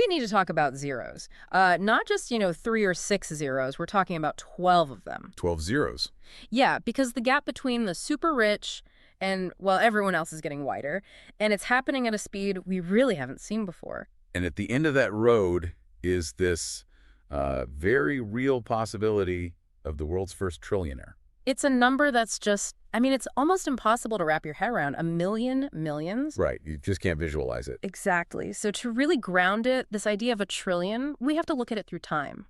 we need to talk about zeros. Not just, 3 or 6 zeros. We're talking about 12 of them. 12 zeros. Yeah, because the gap between the super rich and, well, everyone else is getting wider, and it's happening at a speed we really haven't seen before. And at the end of that road is this very real possibility of the world's first trillionaire. It's a number that's just, it's almost impossible to wrap your head around. A million millions? Right. You just can't visualize it. Exactly. So to really ground it, this idea of a trillion, we have to look at it through time.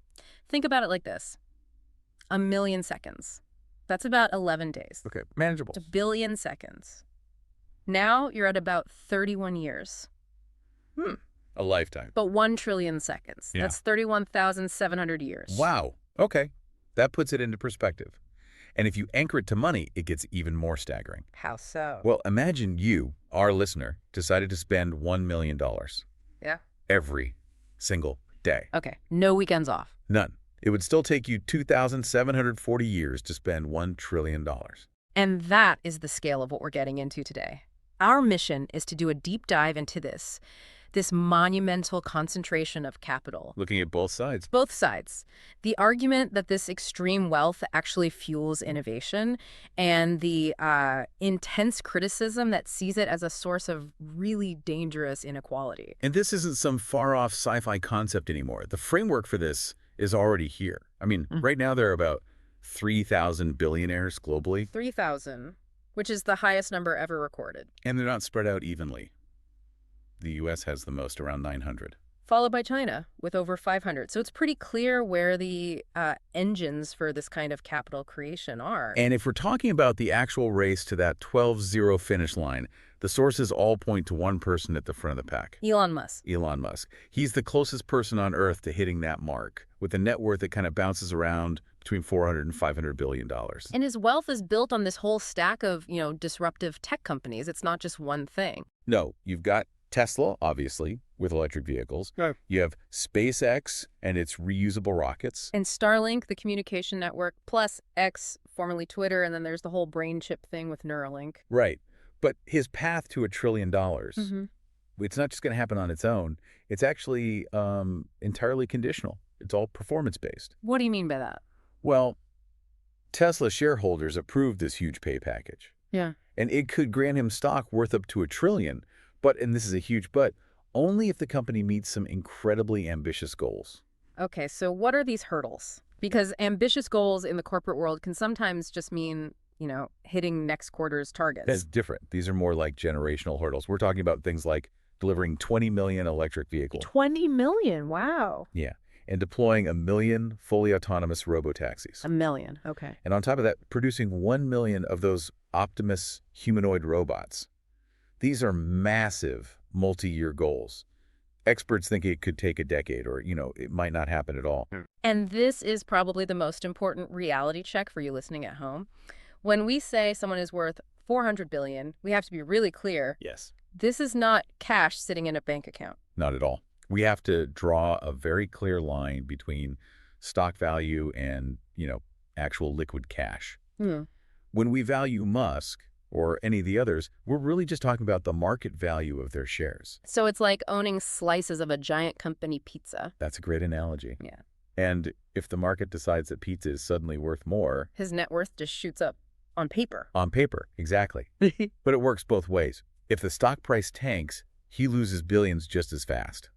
Think about it like this. 1,000,000 seconds. That's about 11 days. Okay, manageable. It's 1,000,000,000 seconds. Now you're at about 31 years. A lifetime. But 1 trillion seconds. Yeah. That's 31,700 years. Wow. Okay. That puts it into perspective. And if you anchor it to money, it gets even more staggering. How so? Well, imagine you, our listener, decided to spend $1 million. Yeah. Every single day. Okay. No weekends off. None. It would still take you 2,740 years to spend $1 trillion. And that is the scale of what we're getting into today. Our mission is to do a deep dive into this monumental concentration of capital. Looking at both sides. Both sides. The argument that this extreme wealth actually fuels innovation, and the intense criticism that sees it as a source of really dangerous inequality. And this isn't some far-off sci-fi concept anymore. The framework for this is already here. Right now there are about 3,000 billionaires globally. 3,000, which is the highest number ever recorded. And they're not spread out evenly. The U.S. has the most, around 900. Followed by China, with over 500. So it's pretty clear where the engines for this kind of capital creation are. And if we're talking about the actual race to that 12-0 finish line, the sources all point to one person at the front of the pack. Elon Musk. Elon Musk. He's the closest person on Earth to hitting that mark, with a net worth that kind of bounces around between $400 and $500 billion. And his wealth is built on this whole stack of, disruptive tech companies. It's not just one thing. No, you've got Tesla, obviously, with electric vehicles. Right. You have SpaceX and its reusable rockets. And Starlink, the communication network, plus X, formerly Twitter, and then there's the whole brain chip thing with Neuralink. Right. But his path to $1 trillion, it's not just going to happen on its own. It's actually entirely conditional. It's all performance-based. What do you mean by that? Well, Tesla shareholders approved this huge pay package. Yeah. And it could grant him stock worth up to $1 trillion. But, and this is a huge but, only if the company meets some incredibly ambitious goals. Okay, so what are these hurdles? Because ambitious goals in the corporate world can sometimes just mean, hitting next quarter's targets. That's different. These are more like generational hurdles. We're talking about things like delivering 20 million electric vehicles. 20 million, wow. Yeah, and deploying 1 million fully autonomous robo-taxis. 1 million, okay. And on top of that, producing 1 million of those Optimus humanoid robots. These are massive multi-year goals. Experts think it could take a decade or, it might not happen at all. And this is probably the most important reality check for you listening at home. When we say someone is worth 400 billion, we have to be really clear. Yes. This is not cash sitting in a bank account. Not at all. We have to draw a very clear line between stock value and, actual liquid cash. When we value Musk, or any of the others, we're really just talking about the market value of their shares. So it's like owning slices of a giant company pizza. That's a great analogy. Yeah. And if the market decides that pizza is suddenly worth more... his net worth just shoots up on paper. On paper, exactly. But it works both ways. If the stock price tanks, he loses billions just as fast.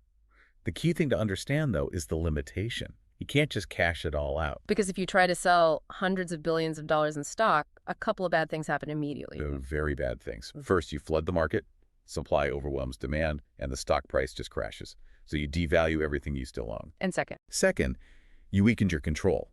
The key thing to understand, though, is the limitation. You can't just cash it all out. Because if you try to sell hundreds of billions of dollars in stock, a couple of bad things happen immediately. Very bad things. First, you flood the market, supply overwhelms demand, and the stock price just crashes. So you devalue everything you still own. And Second, you weakened your control.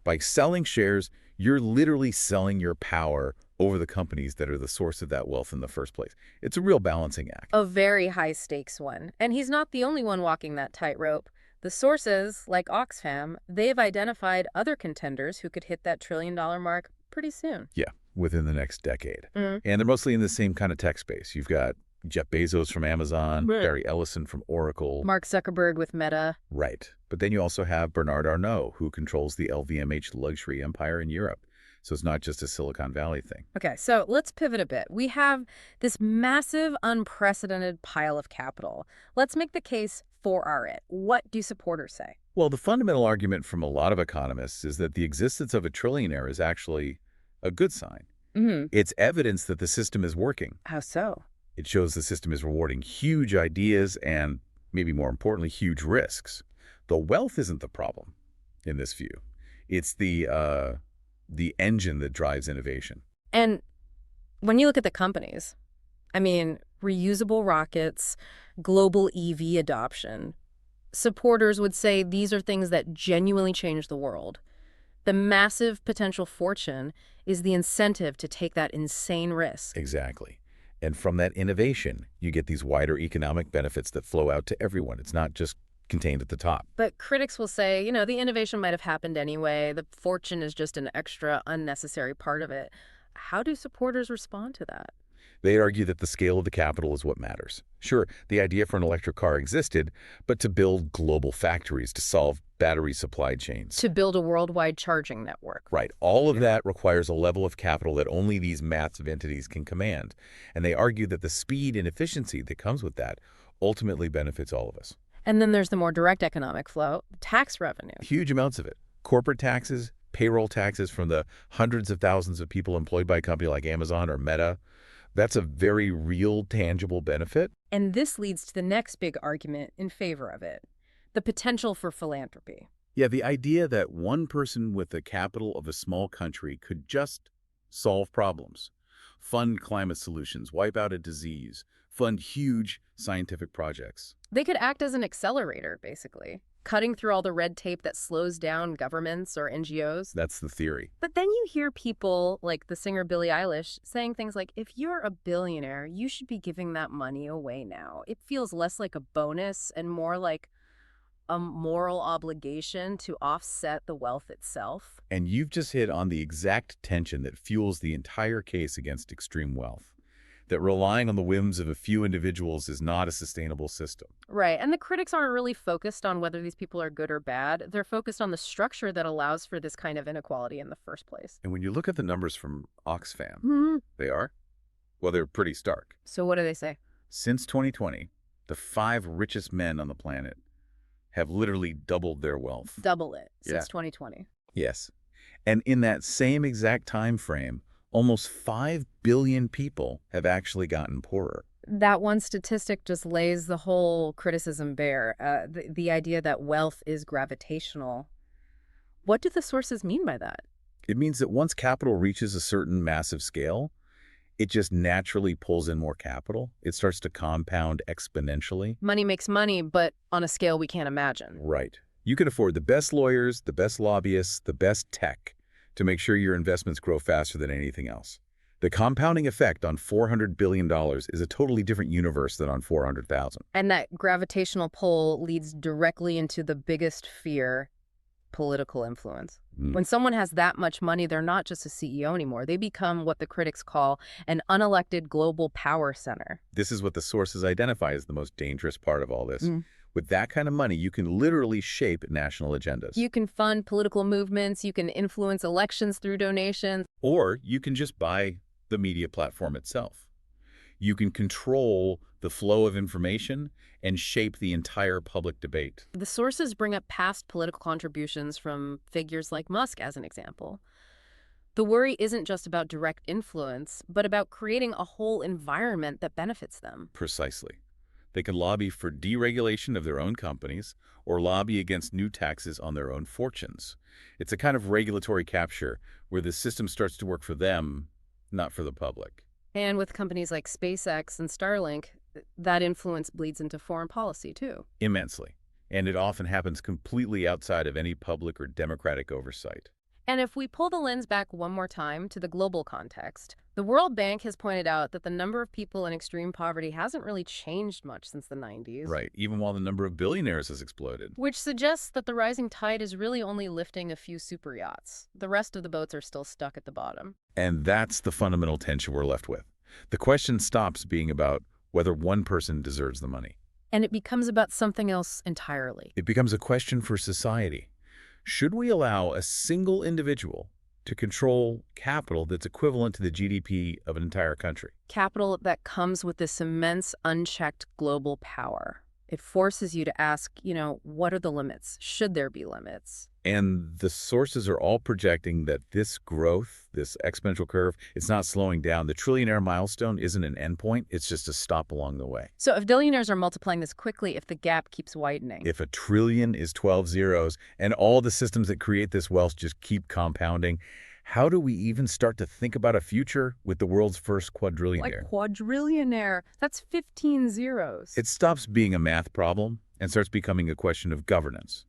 By selling shares, you're literally selling your power over the companies that are the source of that wealth in the first place. It's a real balancing act. A very high-stakes one. And he's not the only one walking that tightrope. The sources, like Oxfam, they've identified other contenders who could hit that $1 trillion mark pretty soon. Yeah, within the next decade. And they're mostly in the same kind of tech space. You've got Jeff Bezos from Amazon, Barry Ellison from Oracle. Mark Zuckerberg with Meta. Right. But then you also have Bernard Arnault, who controls the LVMH luxury empire in Europe. So it's not just a Silicon Valley thing. Okay, so let's pivot a bit. We have this massive, unprecedented pile of capital. Let's make the case for are it? What do supporters say? Well, the fundamental argument from a lot of economists is that the existence of a trillionaire is actually a good sign. Hmm. It's evidence that the system is working. How so? It shows the system is rewarding huge ideas and, maybe more importantly, huge risks. The wealth isn't the problem in this view. It's the engine that drives innovation. And when you look at the companies, I mean, reusable rockets, global EV adoption, supporters would say these are things that genuinely change the world. The massive potential fortune is the incentive to take that insane risk. Exactly. And from that innovation, you get these wider economic benefits that flow out to everyone. It's not just contained at the top. But critics will say, the innovation might have happened anyway. The fortune is just an extra, unnecessary part of it. How do supporters respond to that? They argue that the scale of the capital is what matters. Sure, the idea for an electric car existed, but to build global factories, to solve battery supply chains. To build a worldwide charging network. Right. All of that requires a level of capital that only these massive entities can command. And they argue that the speed and efficiency that comes with that ultimately benefits all of us. And then there's the more direct economic flow, tax revenue. Huge amounts of it. Corporate taxes, payroll taxes from the hundreds of thousands of people employed by a company like Amazon or Meta. That's a very real, tangible benefit. And this leads to the next big argument in favor of it, the potential for philanthropy. Yeah, the idea that one person with the capital of a small country could just solve problems, fund climate solutions, wipe out a disease, fund huge scientific projects. They could act as an accelerator, basically, cutting through all the red tape that slows down governments or NGOs. That's the theory. But then you hear people like the singer Billie Eilish saying things like, if you're a billionaire, you should be giving that money away now. It feels less like a bonus and more like a moral obligation to offset the wealth itself. And you've just hit on the exact tension that fuels the entire case against extreme wealth. That relying on the whims of a few individuals is not a sustainable system. Right. And the critics aren't really focused on whether these people are good or bad. They're focused on the structure that allows for this kind of inequality in the first place. And when you look at the numbers from Oxfam, Hmm. they are? Well, they're pretty stark. So what do they say? Since 2020, the 5 richest men on the planet have literally doubled their wealth. Double it Yeah. since 2020. Yes. And in that same exact time frame, almost 5 billion people have actually gotten poorer. That one statistic just lays the whole criticism bare, the idea that wealth is gravitational. What do the sources mean by that? It means that once capital reaches a certain massive scale, it just naturally pulls in more capital. It starts to compound exponentially. Money makes money, but on a scale we can't imagine. Right. You can afford the best lawyers, the best lobbyists, the best tech to make sure your investments grow faster than anything else. The compounding effect on $400 billion is a totally different universe than on 400,000. And that gravitational pull leads directly into the biggest fear, political influence. When someone has that much money, they're not just a CEO anymore. They become what the critics call an unelected global power center. This is what the sources identify as the most dangerous part of all this. With that kind of money, you can literally shape national agendas. You can fund political movements, you can influence elections through donations. Or you can just buy the media platform itself. You can control the flow of information and shape the entire public debate. The sources bring up past political contributions from figures like Musk as an example. The worry isn't just about direct influence, but about creating a whole environment that benefits them. Precisely. They can lobby for deregulation of their own companies or lobby against new taxes on their own fortunes. It's a kind of regulatory capture where the system starts to work for them, not for the public. And with companies like SpaceX and Starlink, that influence bleeds into foreign policy, too. Immensely. And it often happens completely outside of any public or democratic oversight. And if we pull the lens back one more time to the global context, the World Bank has pointed out that the number of people in extreme poverty hasn't really changed much since the 90s. Right, even while the number of billionaires has exploded. Which suggests that the rising tide is really only lifting a few super yachts. The rest of the boats are still stuck at the bottom. And that's the fundamental tension we're left with. The question stops being about whether one person deserves the money. And it becomes about something else entirely. It becomes a question for society. Should we allow a single individual to control capital that's equivalent to the GDP of an entire country? Capital that comes with this immense unchecked global power. It forces you to ask, what are the limits? Should there be limits? And the sources are all projecting that this growth, this exponential curve, it's not slowing down. The trillionaire milestone isn't an endpoint. It's just a stop along the way. So if billionaires are multiplying this quickly, if the gap keeps widening. If a trillion is 12 zeros and all the systems that create this wealth just keep compounding, how do we even start to think about a future with the world's first Like quadrillionaire? quadrillionaire, that's 15 zeros. It stops being a math problem and starts becoming a question of governance,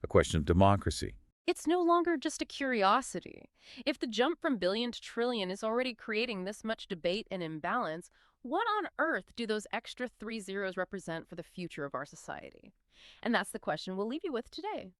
a question of democracy. It's no longer just a curiosity. If the jump from billion to trillion is already creating this much debate and imbalance, what on earth do those extra 3 zeros represent for the future of our society? And that's the question we'll leave you with today.